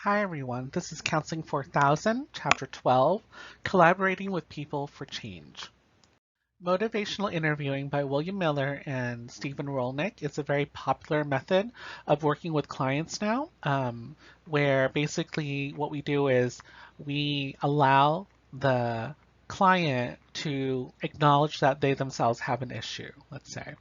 Hi everyone, this is Counseling 4000, Chapter 12, Collaborating with People for Change. Motivational interviewing by William Miller and Stephen Rolnick is a very popular method of working with clients now, where basically what we do is we allow the client to acknowledge that they themselves have an issue, let's say.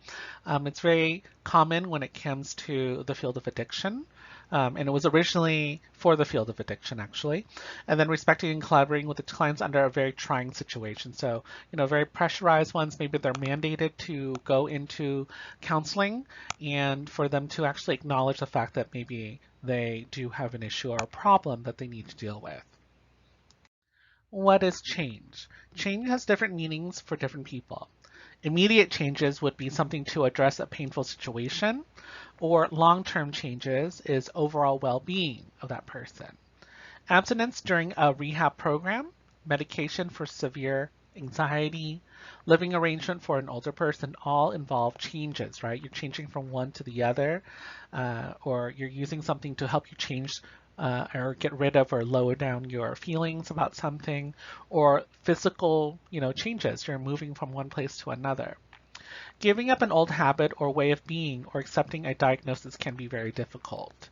It's very common when it comes to the field of addiction. And it was originally for the field of addiction, actually. And then respecting and collaborating with the clients under a very trying situation. So, very pressurized ones, maybe they're mandated to go into counseling, and for them to actually acknowledge the fact that maybe they do have an issue or a problem that they need to deal with. What is change? Change has different meanings for different people. Immediate changes would be something to address a painful situation, or long-term changes is overall well-being of that person. Abstinence during a rehab program, medication for severe anxiety, living arrangement for an older person all involve changes, right? You're changing from one to the other, or you're using something to help you change or get rid of or lower down your feelings about something, or physical, changes. You're moving from one place to another. Giving up an old habit or way of being or accepting a diagnosis can be very difficult.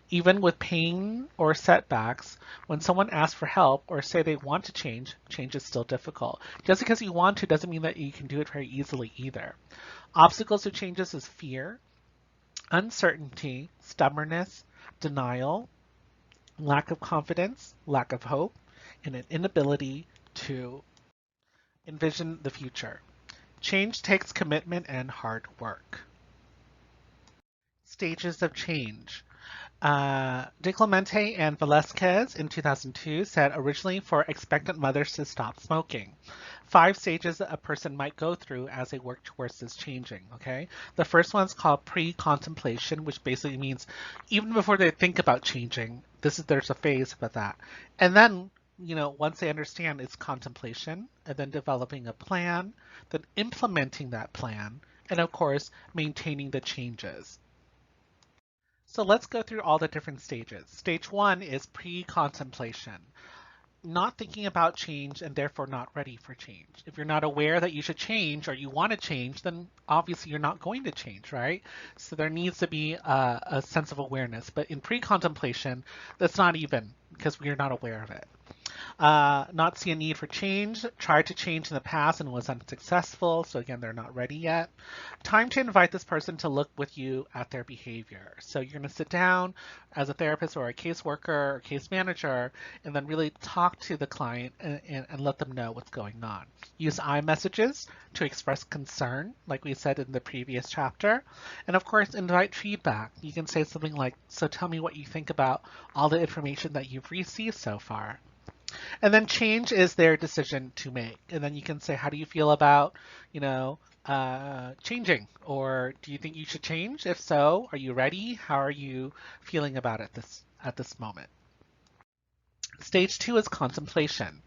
Even with pain or setbacks, when someone asks for help or say they want to change, change is still difficult. Just because you want to doesn't mean that you can do it very easily either. Obstacles to changes is fear, uncertainty, stubbornness, denial, lack of confidence, lack of hope, and an inability to envision the future. Change takes commitment and hard work. Stages of change. De Clemente and Velasquez in 2002 said originally for expectant mothers to stop smoking. 5 stages a person might go through as they work towards this changing, okay? The first one's called pre-contemplation, which basically means even before they think about changing, there's a phase about that. And then, once they understand, it's contemplation, and then developing a plan, then implementing that plan, and of course, maintaining the changes. So let's go through all the different stages. Stage 1 is pre-contemplation. Not thinking about change and therefore not ready for change. If you're not aware that you should change or you want to change, then obviously you're not going to change, right? So there needs to be a sense of awareness. But in pre-contemplation, that's not even because we are not aware of it. Not see a need for change, tried to change in the past and was unsuccessful, so again, they're not ready yet. Time to invite this person to look with you at their behavior. So you're going to sit down as a therapist or a caseworker or case manager and then really talk to the client and let them know what's going on. Use iMessages to express concern, like we said in the previous chapter. And of course, invite feedback. You can say something like, so tell me what you think about all the information that you've received so far. And then change is their decision to make. And then you can say, how do you feel about, changing? Or do you think you should change? If so, are you ready? How are you feeling about it at this moment? Stage 2 is contemplation.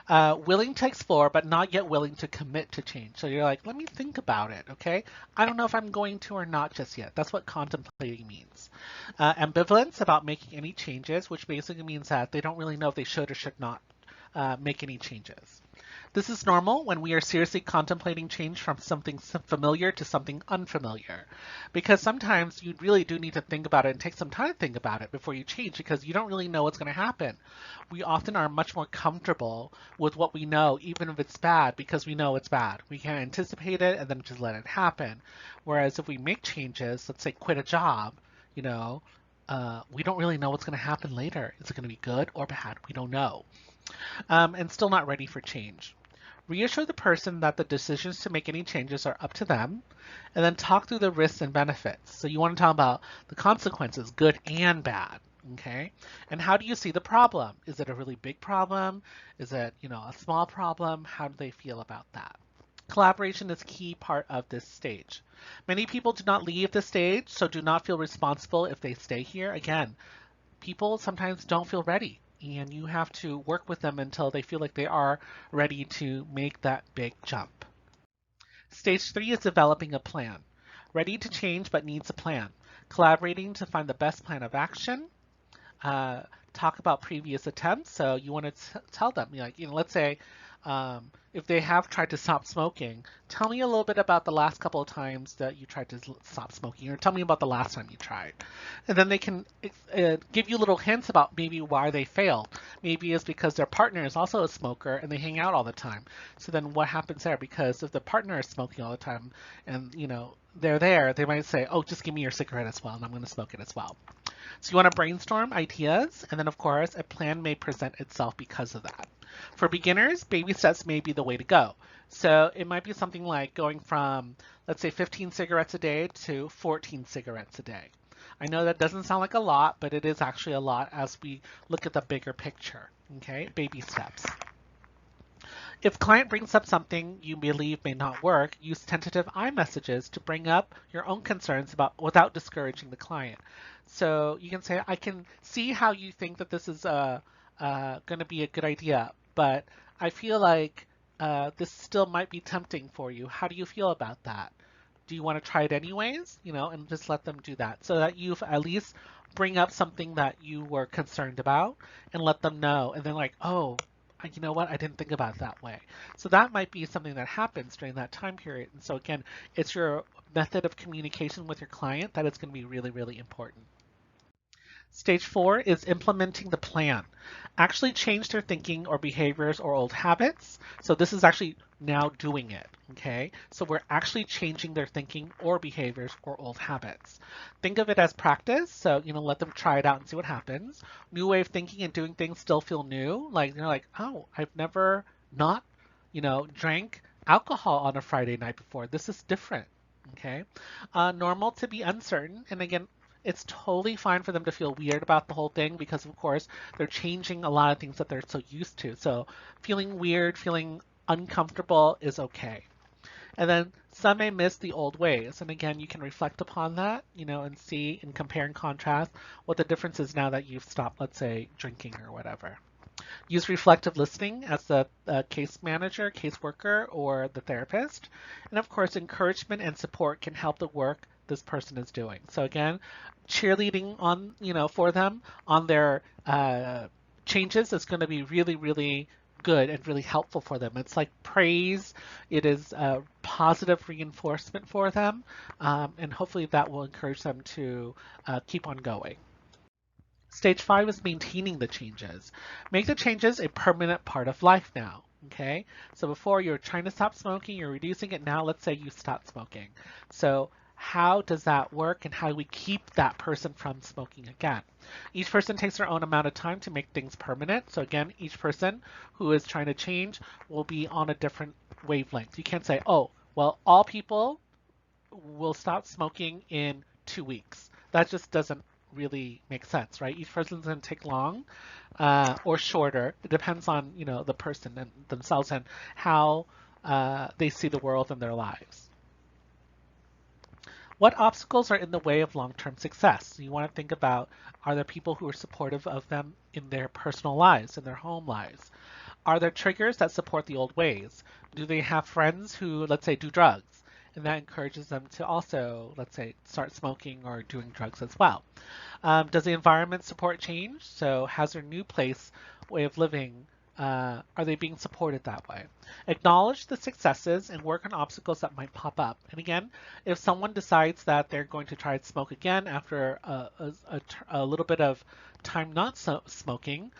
Willing to explore, but not yet willing to commit to change. So you're like, let me think about it, okay? I don't know if I'm going to or not just yet. That's what contemplating means. Ambivalence about making any changes, which basically means that they don't really know if they should or should not make any changes. This is normal when we are seriously contemplating change from something familiar to something unfamiliar. Because sometimes you really do need to think about it and take some time to think about it before you change because you don't really know what's going to happen. We often are much more comfortable with what we know, even if it's bad, because we know it's bad. We can anticipate it and then just let it happen. Whereas if we make changes, let's say quit a job, we don't really know what's going to happen later. Is it going to be good or bad? We don't know. And still not ready for change. Reassure the person that the decisions to make any changes are up to them, and then talk through the risks and benefits. So you want to talk about the consequences, good and bad, okay? And how do you see the problem? Is it a really big problem? Is it, a small problem? How do they feel about that? Collaboration is a key part of this stage. Many people do not leave the stage, so do not feel responsible if they stay here. Again, people sometimes don't feel ready, and you have to work with them until they feel like they are ready to make that big jump. Stage 3 is developing a plan. Ready to change but needs a plan. Collaborating to find the best plan of action. talk about previous attempts. So you want to tell them, like, let's say if they have tried to stop smoking, tell me a little bit about the last couple of times that you tried to stop smoking, or tell me about the last time you tried. And then they can give you little hints about maybe why they failed. Maybe it's because their partner is also a smoker and they hang out all the time. So then what happens there? Because if the partner is smoking all the time and, they're there, they might say, oh, just give me your cigarette as well, and I'm going to smoke it as well. So you want to brainstorm ideas, and then of course a plan may present itself because of that. For beginners, baby steps may be the way to go. So it might be something like going from, let's say, 15 cigarettes a day to 14 cigarettes a day. I know that doesn't sound like a lot, but it is actually a lot as we look at the bigger picture, okay? Baby steps. If client brings up something you believe may not work, use tentative I messages to bring up your own concerns without discouraging the client. So you can say, I can see how you think that this is going to be a good idea, but I feel like this still might be tempting for you. How do you feel about that? Do you want to try it anyways? And just let them do that so that you've at least bring up something that you were concerned about and let them know. And then like, oh, you know what? I didn't think about it that way. So that might be something that happens during that time period. And so again, it's your method of communication with your client that is going to be really, really important. Stage 4 is implementing the plan. Actually change their thinking or behaviors or old habits. So this is actually now doing it, okay? So we're actually changing their thinking or behaviors or old habits. Think of it as practice. So, let them try it out and see what happens. New way of thinking and doing things still feel new. Like, they're like, oh, I've never not, drank alcohol on a Friday night before. This is different, okay? Normal to be uncertain. And again, it's totally fine for them to feel weird about the whole thing because, of course, they're changing a lot of things that they're so used to. So feeling weird, feeling uncomfortable is okay. And then some may miss the old ways. And again, you can reflect upon that, and see and compare and contrast what the difference is now that you've stopped, let's say, drinking or whatever. Use reflective listening as the case manager, caseworker, or the therapist. And of course, encouragement and support can help the work this person is doing. So again, cheerleading on, for them on their changes is going to be really, really good and really helpful for them. It's like praise. It is positive reinforcement for them. And hopefully that will encourage them to keep on going. Stage 5 is maintaining the changes. Make the changes a permanent part of life now. Okay, so before you're trying to stop smoking, you're reducing it. Now let's say you stop smoking. So how does that work and how do we keep that person from smoking again? Each person takes their own amount of time to make things permanent. So again, each person who is trying to change will be on a different wavelength. You can't say, oh, well, all people will stop smoking in 2 weeks. That just doesn't really make sense, right? Each person's going to take long or shorter. It depends on, the person and themselves and how they see the world and their lives. What obstacles are in the way of long-term success? You want to think about, are there people who are supportive of them in their personal lives, in their home lives? Are there triggers that support the old ways? Do they have friends who, let's say, do drugs? And that encourages them to also, let's say, start smoking or doing drugs as well. Does the environment support change? So has their new way of living, are they being supported that way? Acknowledge the successes and work on obstacles that might pop up. And again, if someone decides that they're going to try to smoke again after a little bit of time not smoking,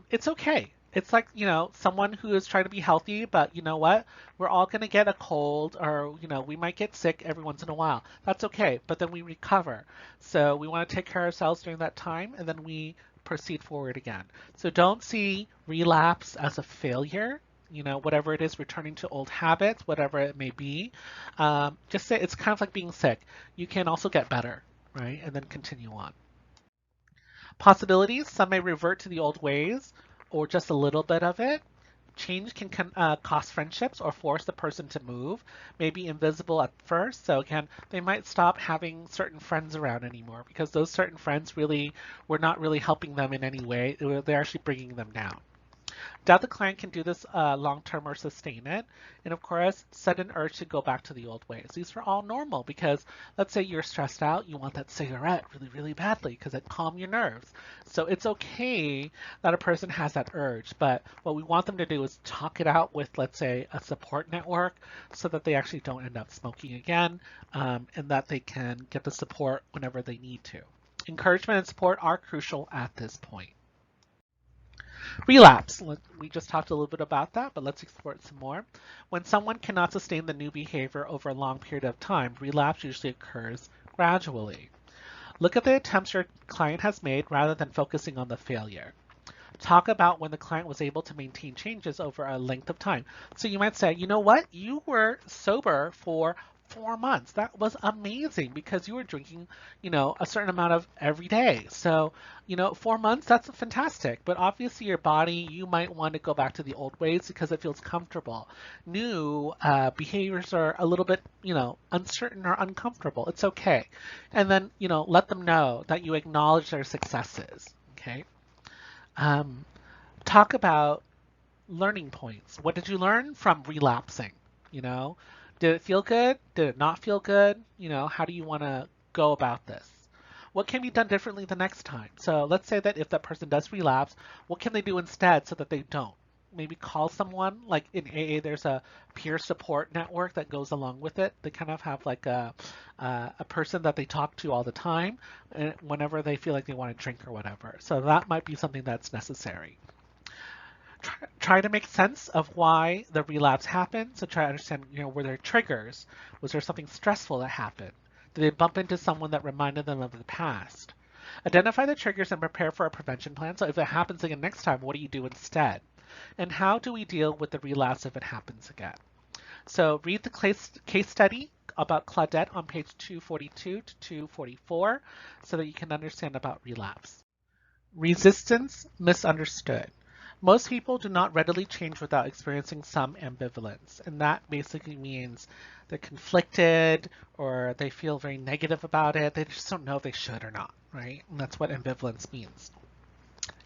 it's okay. It's like, someone who is trying to be healthy, but you know what? We're all going to get a cold or, we might get sick every once in a while. That's okay, but then we recover. So we want to take care of ourselves during that time, and then we proceed forward again. So don't see relapse as a failure, whatever it is, returning to old habits, whatever it may be. Just say it's kind of like being sick. You can also get better, right? And then continue on. Possibilities, some may revert to the old ways or just a little bit of it. Change can cost friendships or force the person to move, may be invisible at first. So again, they might stop having certain friends around anymore because those certain friends really were not really helping them in any way. They're actually bringing them down. Doubt the client can do this long-term or sustain it. And of course, sudden urge to go back to the old ways. These are all normal because let's say you're stressed out, you want that cigarette really, really badly because it calms your nerves. So it's okay that a person has that urge, but what we want them to do is talk it out with, let's say, a support network so that they actually don't end up smoking again, and that they can get the support whenever they need to. Encouragement and support are crucial at this point. Relapse. We just talked a little bit about that, but let's explore it some more. When someone cannot sustain the new behavior over a long period of time, relapse usually occurs gradually. Look at the attempts your client has made rather than focusing on the failure. Talk about when the client was able to maintain changes over a length of time. So you might say, you know what? You were sober for 4 months. That was amazing because you were drinking, a certain amount of every day. So, 4 months, that's fantastic. But obviously your body, you might want to go back to the old ways because it feels comfortable. New behaviors are a little bit, uncertain or uncomfortable. It's okay. And then, let them know that you acknowledge their successes. Okay. Talk about learning points. What did you learn from relapsing? You know, did it feel good? Did it not feel good? How do you want to go about this? What can be done differently the next time? So let's say that if that person does relapse, what can they do instead so that they don't? Maybe call someone. Like in AA, there's a peer support network that goes along with it. They kind of have like a person that they talk to all the time whenever they feel like they want to drink or whatever. So that might be something that's necessary. Try to make sense of why the relapse happened. So try to understand, were there triggers? Was there something stressful that happened? Did they bump into someone that reminded them of the past? Identify the triggers and prepare for a prevention plan. So if it happens again next time, what do you do instead? And how do we deal with the relapse if it happens again? So read the case study about Claudette on page 242 to 244 so that you can understand about relapse. Resistance misunderstood. Most people do not readily change without experiencing some ambivalence, and that basically means they're conflicted or they feel very negative about it. They just don't know if they should or not, right? And that's what ambivalence means.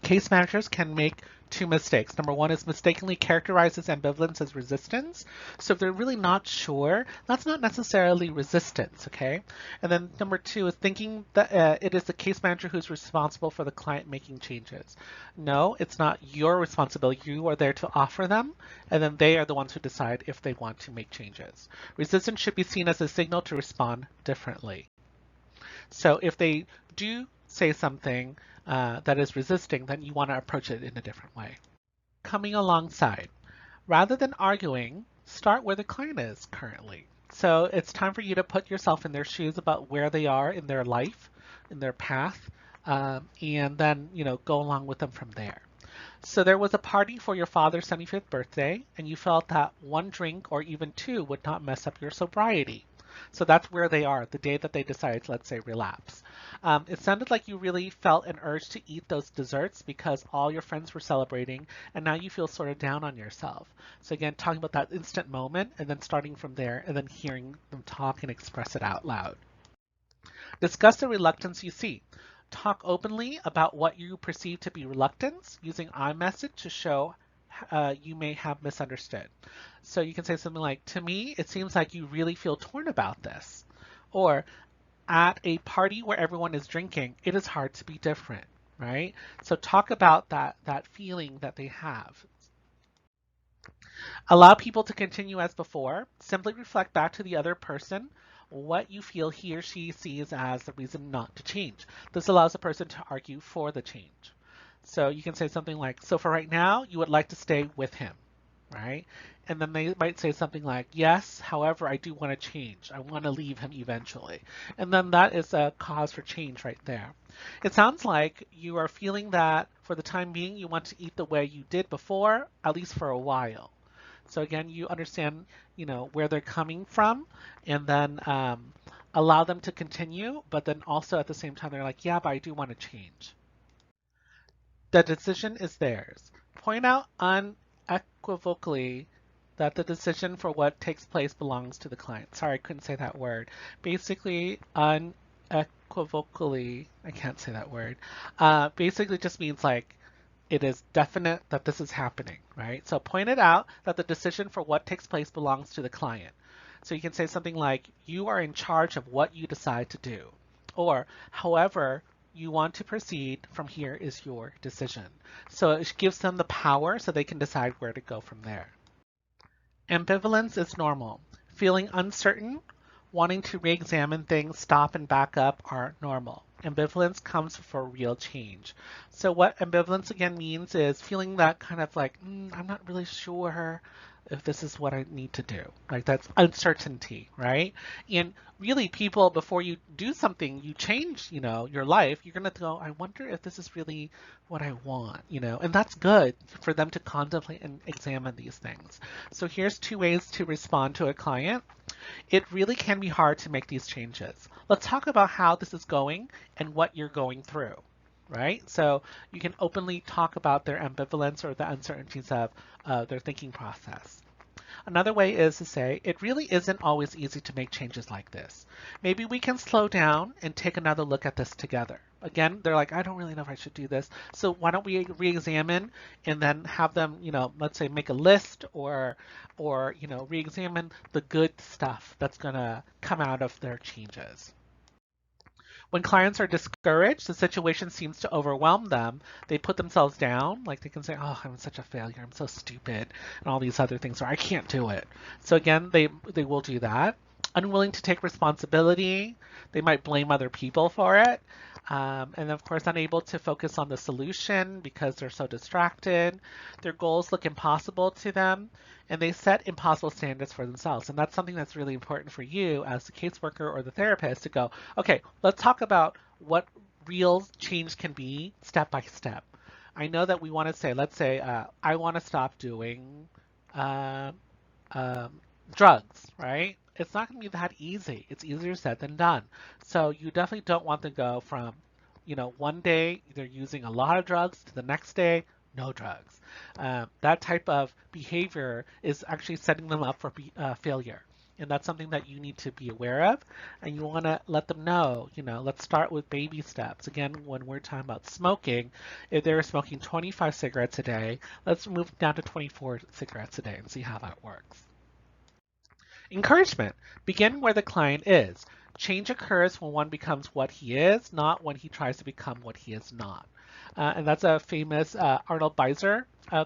Case managers can make two mistakes. Number one is mistakenly characterizes ambivalence as resistance. So if they're really not sure, that's not necessarily resistance, okay? And then number two is thinking that it is the case manager who's responsible for the client making changes. No, it's not your responsibility. You are there to offer them, and then they are the ones who decide if they want to make changes. Resistance should be seen as a signal to respond differently. So if they do say something that is resisting, then you want to approach it in a different way. Coming alongside. Rather than arguing, start where the client is currently. So it's time for you to put yourself in their shoes about where they are in their life, in their path, and then, go along with them from there. So there was a party for your father's 75th birthday, and you felt that one drink or even two would not mess up your sobriety. So that's where they are, the day that they decided to, let's say, relapse. It sounded like you really felt an urge to eat those desserts because all your friends were celebrating, and now you feel sort of down on yourself. So again, talking about that instant moment, and then starting from there, and then hearing them talk and express it out loud. Discuss the reluctance you see. Talk openly about what you perceive to be reluctance, using I message to show you may have misunderstood. So you can say something like, to me, it seems like you really feel torn about this. Or, at a party where everyone is drinking, it is hard to be different, right? So talk about that feeling that they have. Allow people to continue as before. Simply reflect back to the other person what you feel he or she sees as the reason not to change. This allows the person to argue for the change. So you can say something like, so for right now, you would like to stay with him, right? And then they might say something like, yes, however, I do want to change. I want to leave him eventually. And then that is a cause for change right there. It sounds like you are feeling that for the time being, you want to eat the way you did before, at least for a while. So again, you understand, where they're coming from, and then allow them to continue, but then also at the same time, they're like, yeah, but I do want to change. The decision is theirs. Point out unequivocally that the decision for what takes place belongs to the client. Sorry, I couldn't say that word. Basically, unequivocally, I can't say that word. Basically just means like it is definite that this is happening, right? So point it out that the decision for what takes place belongs to the client. So you can say something like, you are in charge of what you decide to do. Or, however, you want to proceed from here is your decision. So it gives them the power so they can decide where to go from there. Ambivalence is normal. Feeling uncertain, wanting to re-examine things, stop and back up are normal. Ambivalence comes for real change. So what ambivalence again means is feeling that kind of like, I'm not really sure if this is what I need to do. Like that's uncertainty, right? And really people, before you do something, you change, your life, you're going to go, I wonder if this is really what I want, and that's good for them to contemplate and examine these things. So here's two ways to respond to a client. It really can be hard to make these changes. Let's talk about how this is going and what you're going through, right? So you can openly talk about their ambivalence or the uncertainties of their thinking process. Another way is to say, it really isn't always easy to make changes like this. Maybe we can slow down and take another look at this together. Again, they're like, I don't really know if I should do this. So why don't we re-examine and then have them, let's say make a list or re-examine the good stuff that's going to come out of their changes. When clients are discouraged, the situation seems to overwhelm them. They put themselves down, like they can say, "Oh, I'm such a failure. I'm so stupid," and all these other things, or "I can't do it." So again, they will do that. Unwilling to take responsibility, they might blame other people for it. And of course, unable to focus on the solution because they're so distracted. Their goals look impossible to them, and they set impossible standards for themselves. And that's something that's really important for you as the caseworker or the therapist to go, okay, let's talk about what real change can be step by step. I know that we want to say, let's say, I want to stop doing uh, drugs, right? It's not going to be that easy. It's easier said than done. So you definitely don't want to go from, one day they're using a lot of drugs to the next day, no drugs. That type of behavior is actually setting them up for failure. And that's something that you need to be aware of. And you want to let them know, let's start with baby steps. Again, when we're talking about smoking, if they're smoking 25 cigarettes a day, let's move down to 24 cigarettes a day and see how that works. Encouragement. Begin where the client is. Change occurs when one becomes what he is, not when he tries to become what he is not. And that's a famous Arnold Beiser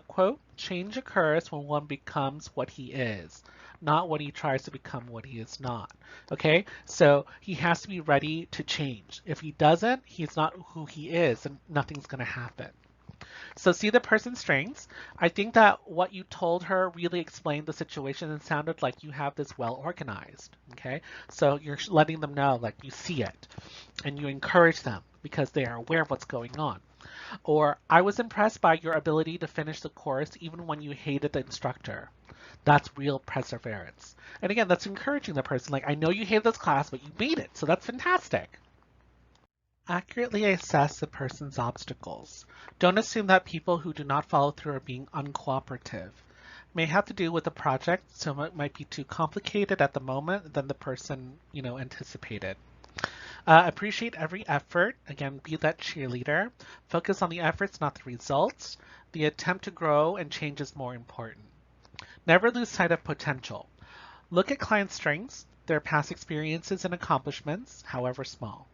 quote. Change occurs when one becomes what he is, not when he tries to become what he is not. Okay, so he has to be ready to change. If he doesn't, he's not who he is, and nothing's going to happen. So see the person's strengths. I think that what you told her really explained the situation and sounded like you have this well organized. Okay, so you're letting them know like you see it and you encourage them because they are aware of what's going on. Or I was impressed by your ability to finish the course even when you hated the instructor. That's real perseverance. And again, that's encouraging the person. Like, I know you hated this class, but you beat it. So that's fantastic. Accurately assess the person's obstacles. Don't assume that people who do not follow through are being uncooperative. May have to do with the project, so it might be too complicated at the moment than the person, anticipated. Appreciate every effort. Again, be that cheerleader. Focus on the efforts, not the results. The attempt to grow and change is more important. Never lose sight of potential. Look at client strengths, their past experiences and accomplishments, however small.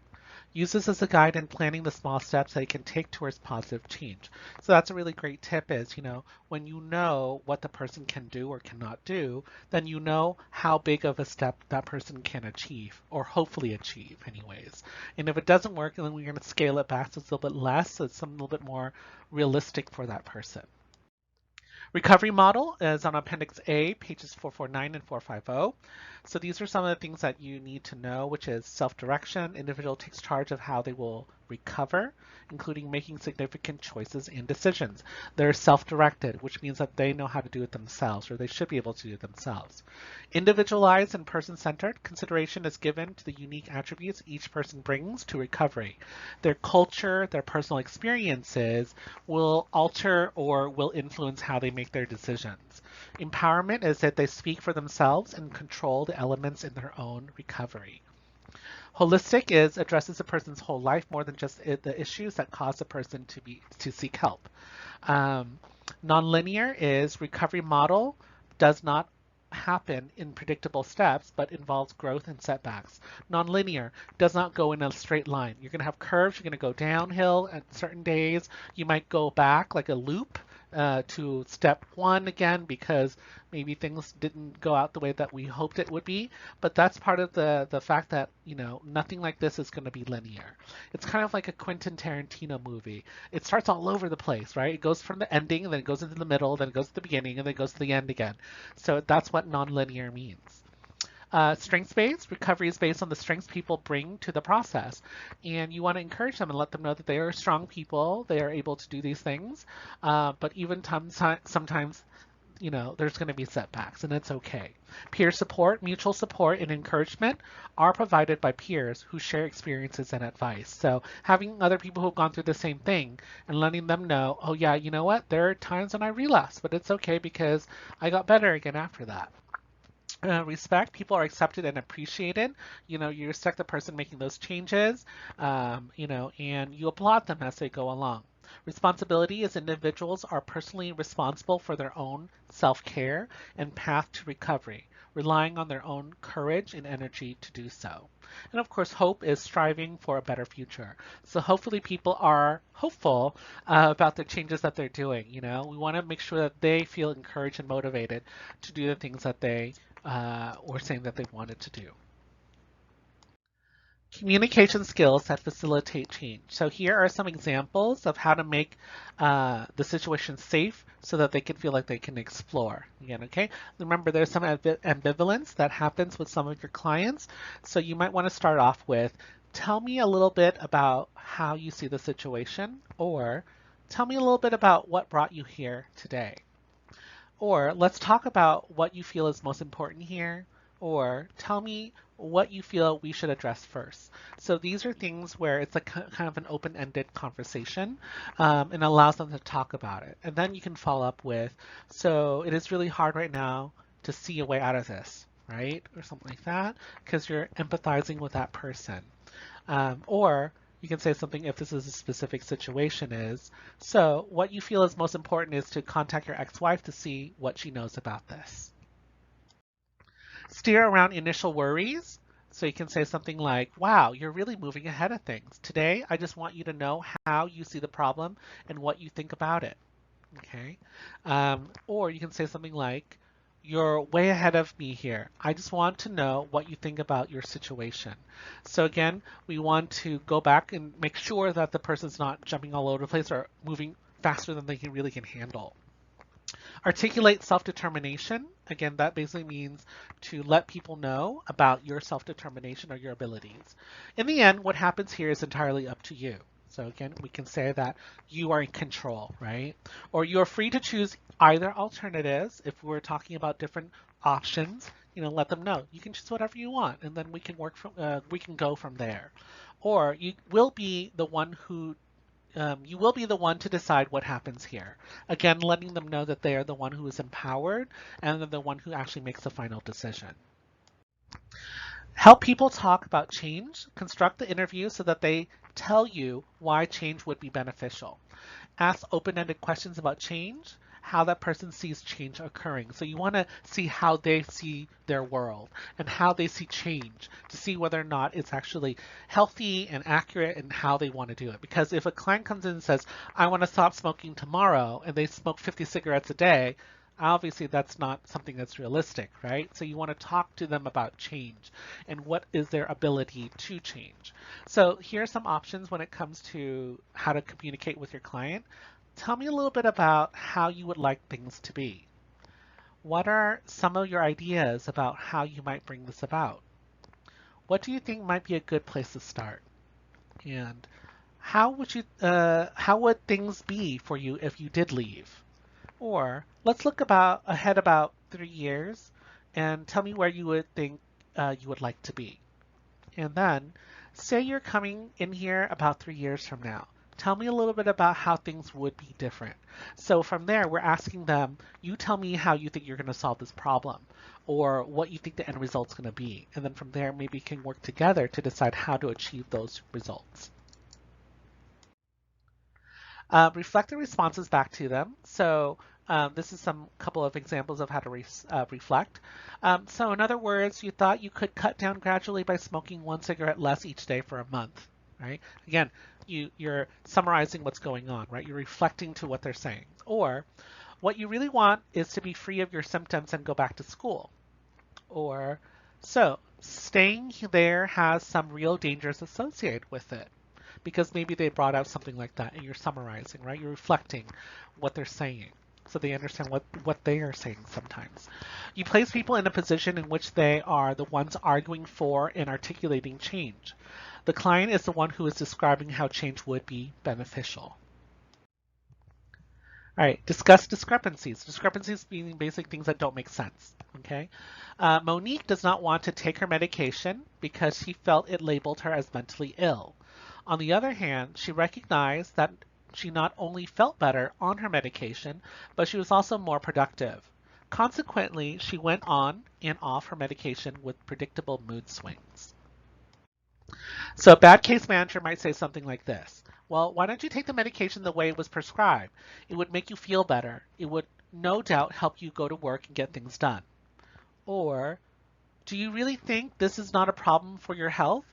Use this as a guide in planning the small steps that you can take towards positive change. So that's a really great tip is, when you know what the person can do or cannot do, then you know how big of a step that person can achieve or hopefully achieve anyways. And if it doesn't work, then we're going to scale it back so it's a little bit less, so it's something a little bit more realistic for that person. Recovery model is on Appendix A, pages 449 and 450. So these are some of the things that you need to know, which is self-direction. Individual takes charge of how they will recover, including making significant choices and decisions. They're self-directed, which means that they know how to do it themselves, or they should be able to do it themselves. Individualized and person-centered consideration is given to the unique attributes each person brings to recovery. Their culture, their personal experiences will alter or will influence how they make their decisions. Empowerment is that they speak for themselves and control the elements in their own recovery. Holistic is addresses a person's whole life more than just the issues that cause the person to seek help. Um, Nonlinear is recovery model does not happen in predictable steps, but involves growth and setbacks. Nonlinear does not go in a straight line. You're going to have curves. You're going to go downhill at certain days. You might go back like a loop to step one again because maybe things didn't go out the way that we hoped it would be. But that's part of the fact that, you know, nothing like this is going to be linear. It's kind of like a Quentin Tarantino movie. It starts all over the place, right? It goes from the ending, and then it goes into the middle, then it goes to the beginning, and then it goes to the end again. So that's what nonlinear means. Strengths-based recovery is based on the strengths people bring to the process, and you want to encourage them and let them know that they are strong people. They are able to do these things, but even sometimes, you know, there's going to be setbacks, and it's okay. Peer support, mutual support, and encouragement are provided by peers who share experiences and advice. So having other people who've gone through the same thing and letting them know, oh yeah, you know what, there are times when I relapse, but it's okay because I got better again after that. Respect, people are accepted and appreciated. You know, you respect the person making those changes, you know, and you applaud them as they go along. Responsibility is individuals are personally responsible for their own self-care and path to recovery, relying on their own courage and energy to do so. And of course, hope is striving for a better future. So hopefully people are hopeful about the changes that they're doing. You know, we want to make sure that they feel encouraged and motivated to do the things that they were saying that they wanted to do. Communication skills that facilitate change. So here are some examples of how to make the situation safe so that they can feel like they can explore. Again, okay? Remember, there's some ambivalence that happens with some of your clients. So you might want to start off with, tell me a little bit about how you see the situation, or tell me a little bit about what brought you here today. Or let's talk about what you feel is most important here, or tell me what you feel we should address first. So these are things where it's a kind of an open-ended conversation and allows them to talk about it. And then you can follow up with, so it is really hard right now to see a way out of this, right? Or something like that, because you're empathizing with that person. Or you can say something if this is a specific situation is, so what you feel is most important is to contact your ex-wife to see what she knows about this. Steer around initial worries. So you can say something like, wow, you're really moving ahead of things. Today, I just want you to know how you see the problem and what you think about it. Okay. Or you can say something like, you're way ahead of me here. I just want to know what you think about your situation. So again, we want to go back and make sure that the person's not jumping all over the place or moving faster than they really can handle. Articulate self-determination. Again, that basically means to let people know about your self-determination or your abilities. In the end, what happens here is entirely up to you. So again, we can say that you are in control, right? Or you're free to choose either alternatives. If we're talking about different options, you know, let them know. You can choose whatever you want, and then we can we can go from there. Or you will be the one to decide what happens here. Again, letting them know that they are the one who is empowered and they're the one who actually makes the final decision. Help people talk about change. Construct the interview so that they tell you why change would be beneficial. Ask open-ended questions about change, how that person sees change occurring. So you want to see how they see their world and how they see change to see whether or not it's actually healthy and accurate and how they want to do it. Because if a client comes in and says, I want to stop smoking tomorrow, and they smoke 50 cigarettes a day, obviously that's not something that's realistic, right? So you want to talk to them about change and what is their ability to change. So here are some options when it comes to how to communicate with your client. Tell me a little bit about how you would like things to be. What are some of your ideas about how you might bring this about? What do you think might be a good place to start? And how would things be for you if you did leave? Or let's look ahead about 3 years and tell me where you would think you would like to be. And then say you're coming in here about 3 years from now. Tell me a little bit about how things would be different. So from there, we're asking them, you tell me how you think you're going to solve this problem or what you think the end result's going to be. And then from there, maybe you can work together to decide how to achieve those results. Reflect the responses back to them. So this is some couple of examples of how to reflect. So in other words, you thought you could cut down gradually by smoking 1 cigarette less each day for a month, right? Again, you're summarizing what's going on, right? You're reflecting to what they're saying. Or what you really want is to be free of your symptoms and go back to school. Or so staying there has some real dangers associated with it, because maybe they brought out something like that and you're summarizing, right? You're reflecting what they're saying so they understand what they are saying sometimes. You place people in a position in which they are the ones arguing for and articulating change. The client is the one who is describing how change would be beneficial. All right, discuss discrepancies. Discrepancies being basic things that don't make sense, okay? Monique does not want to take her medication because she felt it labeled her as mentally ill. On the other hand, she recognized that she not only felt better on her medication, but she was also more productive. Consequently, she went on and off her medication with predictable mood swings. So a bad case manager might say something like this. Well, why don't you take the medication the way it was prescribed? It would make you feel better. It would no doubt help you go to work and get things done. Or, do you really think this is not a problem for your health?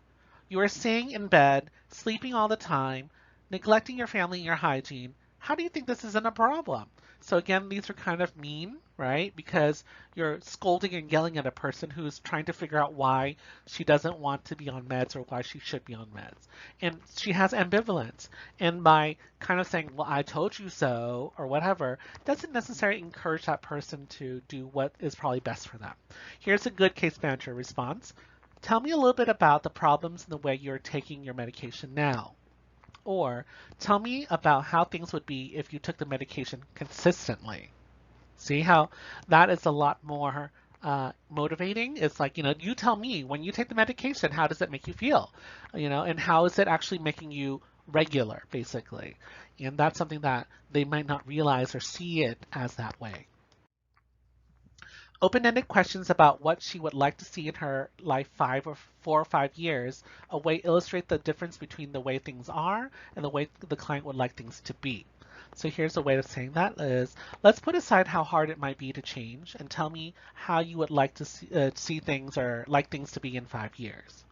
You are staying in bed, sleeping all the time, neglecting your family and your hygiene. How do you think this isn't a problem? So again, these are kind of mean, right? Because you're scolding and yelling at a person who's trying to figure out why she doesn't want to be on meds or why she should be on meds. And she has ambivalence. And by kind of saying, well, I told you so, or whatever, doesn't necessarily encourage that person to do what is probably best for them. Here's a good case manager response. Tell me a little bit about the problems in the way you're taking your medication now. Or tell me about how things would be if you took the medication consistently. See how that is a lot more motivating? It's like, you tell me when you take the medication, how does it make you feel? And how is it actually making you regular, basically? And that's something that they might not realize or see it as that way. Open-ended questions about what she would like to see in her life 4 or 5 years away illustrate the difference between the way things are and the way the client would like things to be. So here's a way of saying that is, let's put aside how hard it might be to change and tell me how you would like to see things or like things to be in 5 years.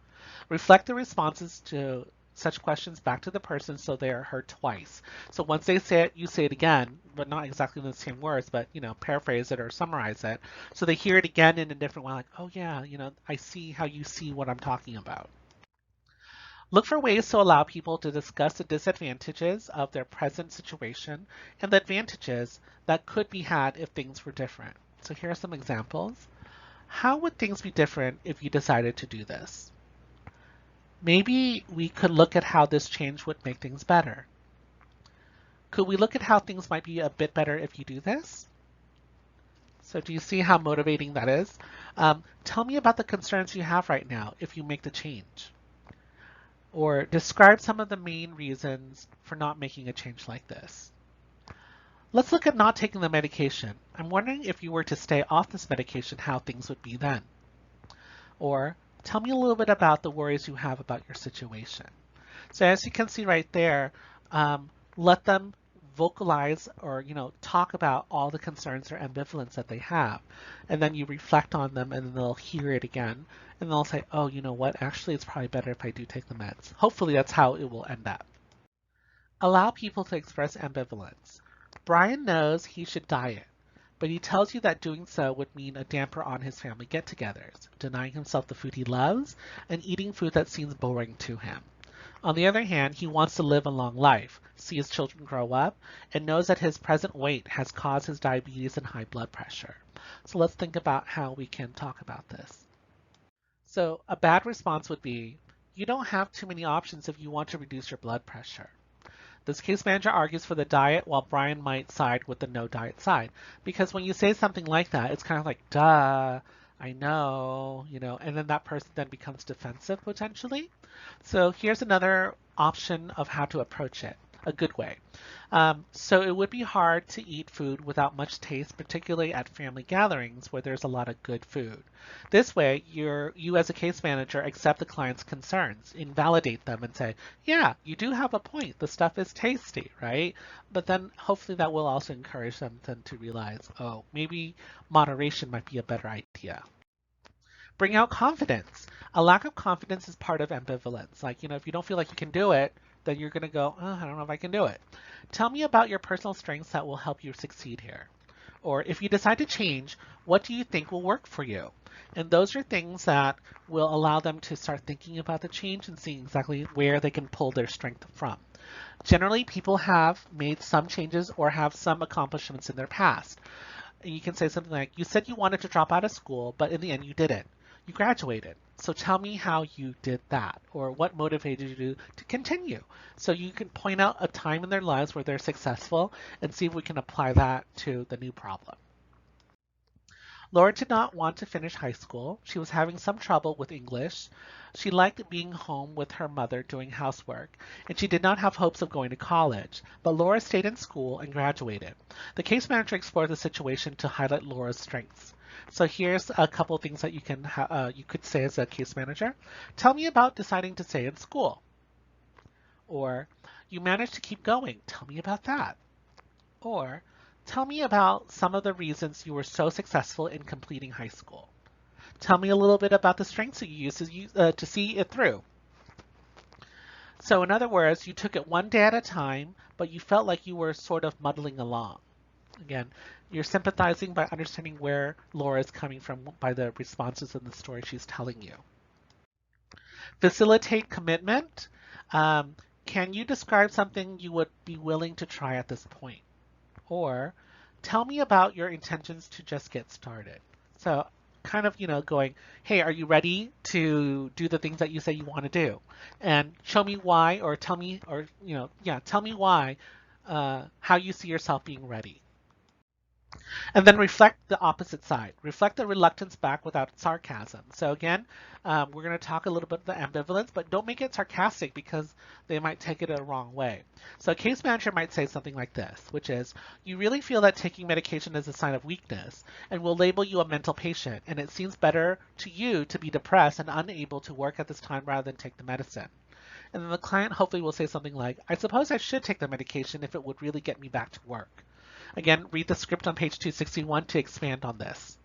Reflect the responses to such questions back to the person so they are heard twice. So once they say it, you say it again, but not exactly in the same words, but paraphrase it or summarize it. So they hear it again in a different way, like, oh yeah, I see how you see what I'm talking about. Look for ways to allow people to discuss the disadvantages of their present situation and the advantages that could be had if things were different. So here are some examples. How would things be different if you decided to do this? Maybe we could look at how this change would make things better. Could we look at how things might be a bit better if you do this? So do you see how motivating that is? Tell me about the concerns you have right now if you make the change. Or describe some of the main reasons for not making a change like this. Let's look at not taking the medication. I'm wondering if you were to stay off this medication, how things would be then. Or tell me a little bit about the worries you have about your situation. So as you can see right there, let them vocalize or talk about all the concerns or ambivalence that they have, and then you reflect on them and then they'll hear it again and they'll say, oh, you know what, actually it's probably better if I do take the meds. Hopefully that's how it will end up. Allow people to express ambivalence. Brian knows he should diet, but he tells you that doing so would mean a damper on his family get-togethers, denying himself the food he loves, and eating food that seems boring to him. On the other hand, he wants to live a long life, see his children grow up, and knows that his present weight has caused his diabetes and high blood pressure. So let's think about how we can talk about this. So a bad response would be, you don't have too many options if you want to reduce your blood pressure. This case manager argues for the diet while Brian might side with the no diet side. Because when you say something like that, it's kind of like, duh, I know, and then that person then becomes defensive potentially. So here's another option of how to approach it, a good way. So it would be hard to eat food without much taste, particularly at family gatherings where there's a lot of good food. This way, you as a case manager accept the client's concerns, invalidate them, and say, yeah, you do have a point. The stuff is tasty, right? But then hopefully that will also encourage them then to realize, oh, maybe moderation might be a better idea. Bring out confidence. A lack of confidence is part of ambivalence. Like, if you don't feel like you can do it, then you're going to go, oh, I don't know if I can do it. Tell me about your personal strengths that will help you succeed here. Or if you decide to change, what do you think will work for you? And those are things that will allow them to start thinking about the change and seeing exactly where they can pull their strength from. Generally, people have made some changes or have some accomplishments in their past. You can say something like, you said you wanted to drop out of school, but in the end you didn't. You graduated. So tell me how you did that, or what motivated you to continue. So you can point out a time in their lives where they're successful and see if we can apply that to the new problem. Laura did not want to finish high school. She was having some trouble with English. She liked being home with her mother doing housework, and she did not have hopes of going to college. But Laura stayed in school and graduated. The case manager explored the situation to highlight Laura's strengths. So here's a couple of things that you could say as a case manager. Tell me about deciding to stay in school. Or, you managed to keep going. Tell me about that. Or, tell me about some of the reasons you were so successful in completing high school. Tell me a little bit about the strengths that you used to see it through. So in other words, you took it one day at a time, but you felt like you were sort of muddling along. Again, you're sympathizing by understanding where Laura is coming from by the responses in the story she's telling you. Facilitate commitment. Can you describe something you would be willing to try at this point? Or tell me about your intentions to just get started. So kind of, going, hey, are you ready to do the things that you say you want to do? And show me why, or tell me, or, tell me why, how you see yourself being ready. And then reflect the opposite side. Reflect the reluctance back without sarcasm. So again, we're going to talk a little bit about the ambivalence, but don't make it sarcastic because they might take it a wrong way. So a case manager might say something like this, which is, you really feel that taking medication is a sign of weakness and will label you a mental patient, and it seems better to you to be depressed and unable to work at this time rather than take the medicine. And then the client hopefully will say something like, I suppose I should take the medication if it would really get me back to work. Again, read the script on page 261 to expand on this.